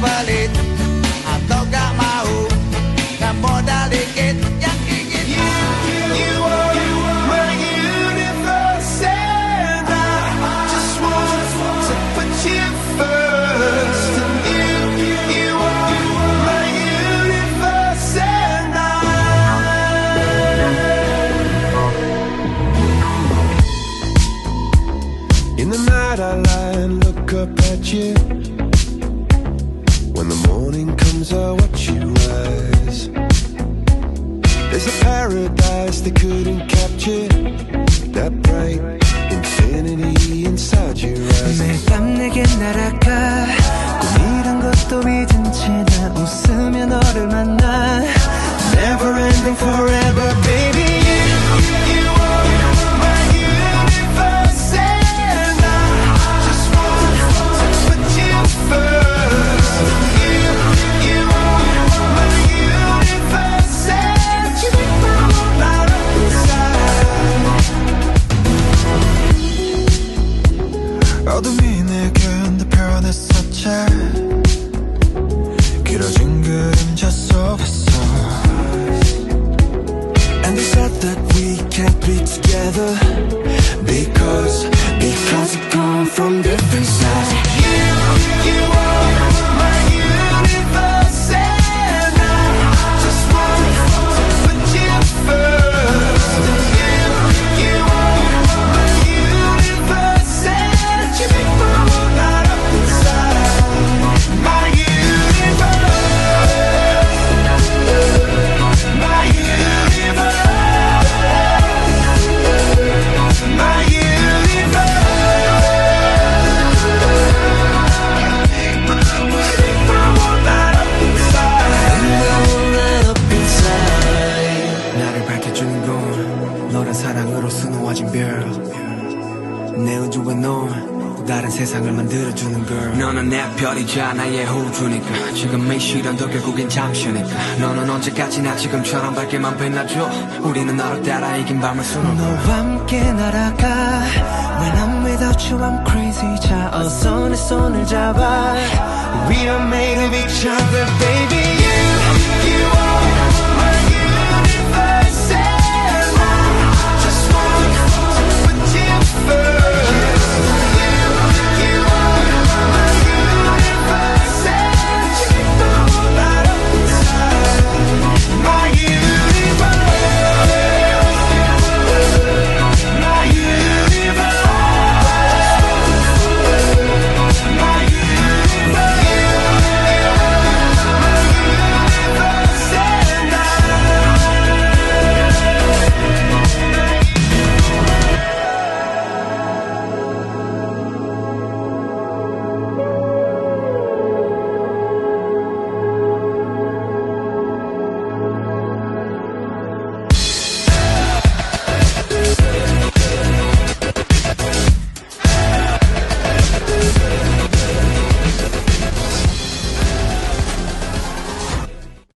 pelit atau gak mau, gak modal dikit yang dikit. You are my universe and I just want to put you first. You are my universe and in the night I lie and look up at you. When the morning comes I watch you rise. There's a paradise they couldn't capture, that bright infinity inside your eyes. 매일 밤 내게 날아가 꿈이란 것도 잊은 채 나 웃으며 너를 만나. Never ending forever baby. You are my universe and I just want to put you first. You are my universe and you make my whole light up inside. 어둠이 내겐 더 변했었지. 길어진 그림자 속에서. And they said that we can't be together because we come from different sides. You are my universe and I just want to put you first. You are my universe and you make my whole light up inside. My universe, my universe. 나를 밝혀주는 건 너란 사랑으로 수놓아진 별. 내 우주와 넌 다른 세상을 만들어주는 걸. 너는 내 별이자 나의 호주니까. 지금의 시련도 결국엔 잠시니까. 너는 언제까지나 지금처럼 밝게만 빛나줘. 우리는 너를 따라 이긴 밤을 수놓고 너와 함께 날아가. When I'm without you I'm crazy. 자 어서 내 손을 잡아. We are made of each other baby.